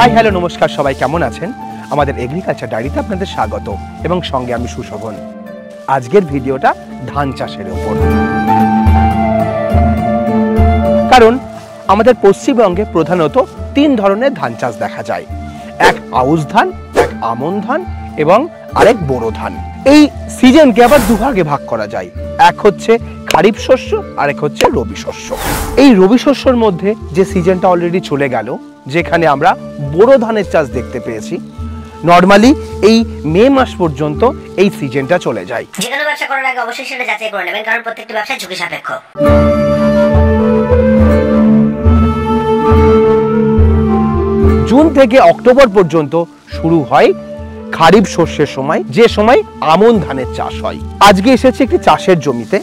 Hi hello নমস্কার, সবাই কেমন আছেন? আমাদের এগ্রিকালচার ডায়েরিতে আপনাদের স্বাগত এবং সঙ্গে আমি সুশোভন। আজকের ভিডিওটা ধান চাষের উপর, কারণ আমাদের পশ্চিমবঙ্গে প্রধানত 3 ধরনের ধান চাষ দেখা যায়। এক আউশ ধান, এক আমন ধান এবং আরেক বোরো ধান। এই সিজনকে আবার দুভাগে ভাগ করা যায়, এক হচ্ছে খারিফ শস্য আর এক হচ্ছে রবি শস্য। এই রবি শস্যর মধ্যে যে সিজনটা অলরেডি চলে গেল, যেখানে আমরা বোরো ধানের চাষ দেখতে পেয়েছি, নরমালি এই মে মাস পর্যন্ত এই সিজনটা চলে যায়। যে কোনো ব্যবসা করার আগে অবশ্যই সেটা যাচাই করে নেবেন, কারণ প্রত্যেকটি ব্যবসা ঝুঁকি সাপেক্ষ। জুন থেকে অক্টোবর পর্যন্ত শুরু হয় খারিফ শস্যের সময়, যে সময় আমন ধানের চাষ হয়। আজকে এসেছে একটি চাষের জমিতে,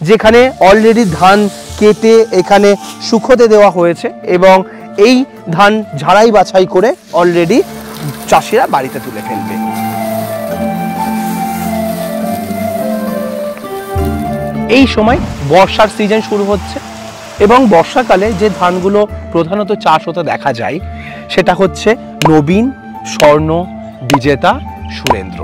যেখানে অলরেডি ধান কেটে এখানে শুকোতে দেওয়া হয়েছে এবং এই ধান ঝাড়াই বাছাই করে অলরেডি চাষিরা বাড়িতে তুলে ফেলবে। এই সময় বর্ষার সিজন শুরু হচ্ছে এবং বর্ষাকালে যে ধানগুলো প্রধানত চাষ হতে দেখা যায় সেটা হচ্ছে নবীন, স্বর্ণ, বিজেতা, সুরেন্দ্র।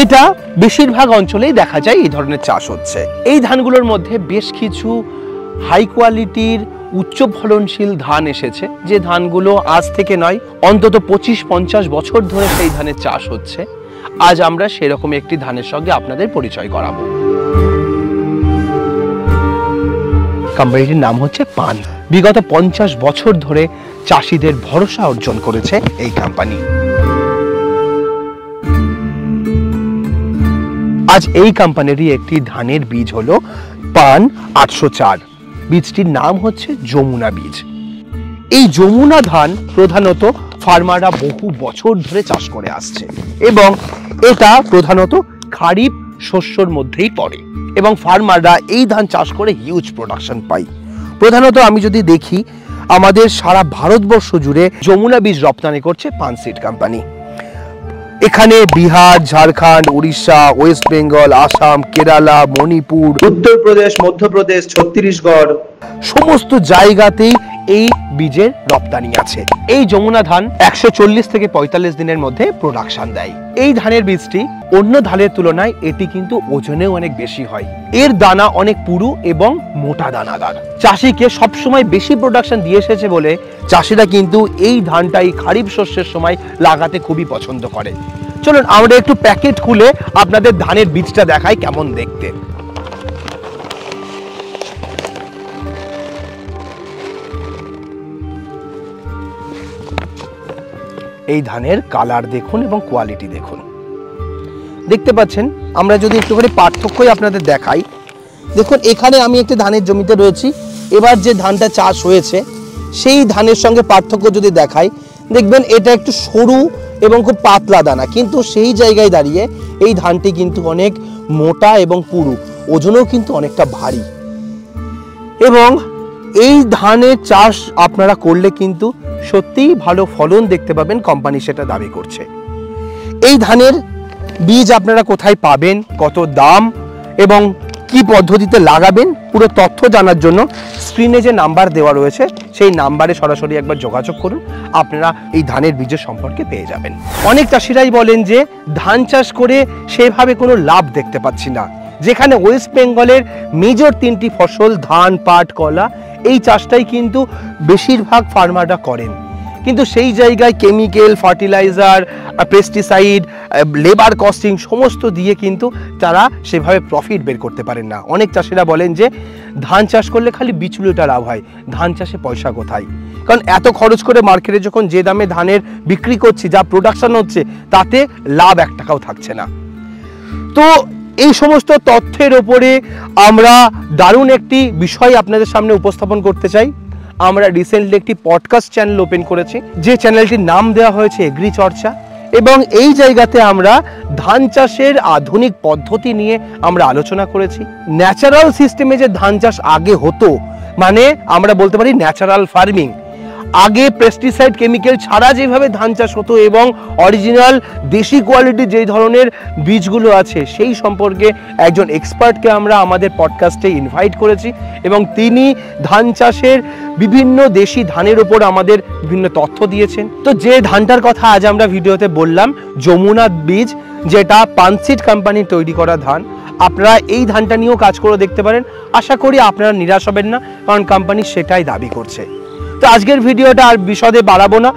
এটা বেশিরভাগ অঞ্চলেই দেখা যায় এই ধরনের চাষ হচ্ছে। এই ধানগুলোর মধ্যে বেশ কিছু হাই কোয়ালিটির উচ্চ ফলনশীল ধান এসেছে, যে ধানগুলো আজ থেকে নয় অন্তত 25-50 বছর ধরে সেই ধানের চাষ হচ্ছে। আজ আমরা সেরকম একটি ধানের সঙ্গে আপনাদের পরিচয় করাবো। কোম্পানিটির নাম হচ্ছে পান। বিগত 50 বছর ধরে চাষিদের ভরসা অর্জন করেছে এই কোম্পানি। আজ এই কোম্পানিরই একটি ধানের বীজ হলো পান 804। বীজটির নাম হচ্ছে যমুনা বীজ। এই যমুনা ধান প্রধানত ফার্মাররা বহু বছর ধরে চাষ করে আসছে এবং এটা প্রধানত খারিফ শস্যর মধ্যেই পড়ে এবং ফার্মাররা এই ধান চাষ করে হিউজ প্রোডাকশন পায়। প্রধানত আমি যদি দেখি, আমাদের সারা ভারতবর্ষ জুড়ে যমুনা বীজ রপ্তানি করছে পান সিড কোম্পানি। এখানে বিহার, ঝাড়খণ্ড, উড়িষ্যা, ওয়েস্ট বেঙ্গল, আসাম, কেরালা, মণিপুর, উত্তরপ্রদেশ, মধ্যপ্রদেশ, ছত্তিশগড় সমস্ত জায়গাতেই এই বীজের রপ্তানি আছে। এই যমুনা ধান 140 থেকে 45 দিনের মধ্যে প্রোডাকশন দেয়। এই ধানের বীজটি অন্য ধানের তুলনায় এটি কিন্তু ওজনেও অনেক বেশি হয়। এর দানা অনেক পুরু এবং মোটা দানাদার। চাষিকে সবসময় বেশি প্রোডাকশন দিয়ে এসেছে বলে চাষিরা কিন্তু এই ধানটাই খারিফ শস্যের সময় লাগাতে খুবই পছন্দ করে। চলুন আমরা একটু প্যাকেট খুলে আপনাদের ধানের বীজটা দেখাই কেমন দেখতে। এই ধানের কালার দেখুন এবং কোয়ালিটি দেখুন। দেখতে পাচ্ছেন, আমরা যদি একটুখানি পার্থক্যই আপনাদের দেখাই, দেখুন এখানে আমি একটি ধানের জমিতে রয়েছি। এবার যে ধানটা চাষ হয়েছে সেই ধানের সঙ্গে পার্থক্য যদি দেখাই, দেখবেন এটা একটু সরু এবং খুব পাতলা দানা, কিন্তু সেই জায়গায় দাঁড়িয়ে এই ধানটি কিন্তু অনেক মোটা এবং পুরু, ওজনেও কিন্তু অনেকটা ভারী। এবং এই ধানের চাষ আপনারা করলে কিন্তু সত্যিই ভালো ফলন দেখতে পাবেন, কোম্পানি সেটা দাবি করছে। এই ধানের বীজ আপনারা কোথায় পাবেন, কত দাম এবং কি পদ্ধতিতে লাগাবেন, পুরো তথ্য জানার জন্য স্ক্রিনে যে নাম্বার দেওয়া রয়েছে সেই নাম্বারে সরাসরি একবার যোগাযোগ করুন, আপনারা এই ধানের বীজের সম্পর্কে পেয়ে যাবেন। অনেক চাষিরাই বলেন যে ধান চাষ করে সেভাবে কোনো লাভ দেখতে পাচ্ছি না। যেখানে ওয়েস্ট বেঙ্গলের মেজর 3টি ফসল ধান, পাট, কলা, এই চাষটাই কিন্তু বেশিরভাগ ফার্মাররা করেন, কিন্তু সেই জায়গায় chemical, fertiliser, pesticide, labour costing সমস্ত দিয়ে কিন্তু তারা সেভাবে প্রফিট বের করতে পারেন না। অনেক চাষিরা বলেন যে ধান চাষ করলে খালি বিচুলিটা লাভ হয়, ধান চাষে পয়সা কোথায়? কারণ এত খরচ করে মার্কেটে যখন যে দামে ধানের বিক্রি করছি, যা প্রোডাকশন হচ্ছে, তাতে লাভ 1 টাকাও থাকছে না। তো এই সমস্ত তথ্যের ওপরে আমরা দারুণ একটি বিষয় আপনাদের সামনে উপস্থাপন করতে চাই। আমরা রিসেন্টলি একটি পডকাস্ট চ্যানেল ওপেন করেছি, যে চ্যানেলটির নাম দেওয়া হয়েছে এগ্রি চর্চা, এবং এই জায়গাতে আমরা ধান চাষের আধুনিক পদ্ধতি নিয়ে আমরা আলোচনা করেছি। ন্যাচারাল সিস্টেমে যে ধান চাষ আগে হতো, মানে আমরা বলতে পারি ন্যাচারাল ফার্মিং, আগে পেস্টিসাইড কেমিক্যাল ছাড়া যেভাবে ধান চাষ হতো এবং অরিজিনাল দেশি কোয়ালিটির যেই ধরনের বীজগুলো আছে সেই সম্পর্কে একজন এক্সপার্টকে আমরা আমাদের পডকাস্টে ইনভাইট করেছি এবং তিনি ধান চাষের বিভিন্ন দেশি ধানের উপর আমাদের বিভিন্ন তথ্য দিয়েছেন। তো যে ধানটার কথা আজ আমরা ভিডিওতে বললাম, যমুনা বীজ, যেটা পানসিড কোম্পানির তৈরি করা ধান, আপনারা এই ধানটা নিয়েও কাজ করে দেখতে পারেন। আশা করি আপনারা নিরাশ হবেন না, কারণ কোম্পানি সেটাই দাবি করছে। তো আজকের ভিডিওটা আর বিশদে বাড়াবো না,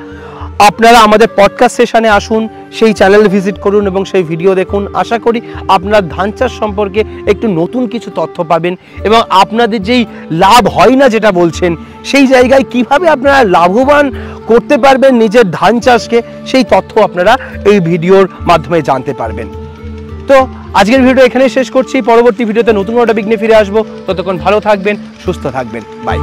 আপনারা আমাদের পডকাস্ট সেশনে আসুন, সেই চ্যানেল ভিজিট করুন এবং সেই ভিডিও দেখুন। আশা করি আপনারা ধান চাষ সম্পর্কে একটু নতুন কিছু তথ্য পাবেন এবং আপনাদের যেই লাভ হয় না যেটা বলছেন, সেই জায়গায় কিভাবে আপনারা লাভবান করতে পারবেন নিজের ধান চাষকে, সেই তথ্য আপনারা এই ভিডিওর মাধ্যমে জানতে পারবেন। তো আজকের ভিডিও এখানে শেষ করছি। পরবর্তী ভিডিওতে নতুন একটা টপিক নিয়ে ফিরে আসবো। ততক্ষণ ভালো থাকবেন, সুস্থ থাকবেন, বাই।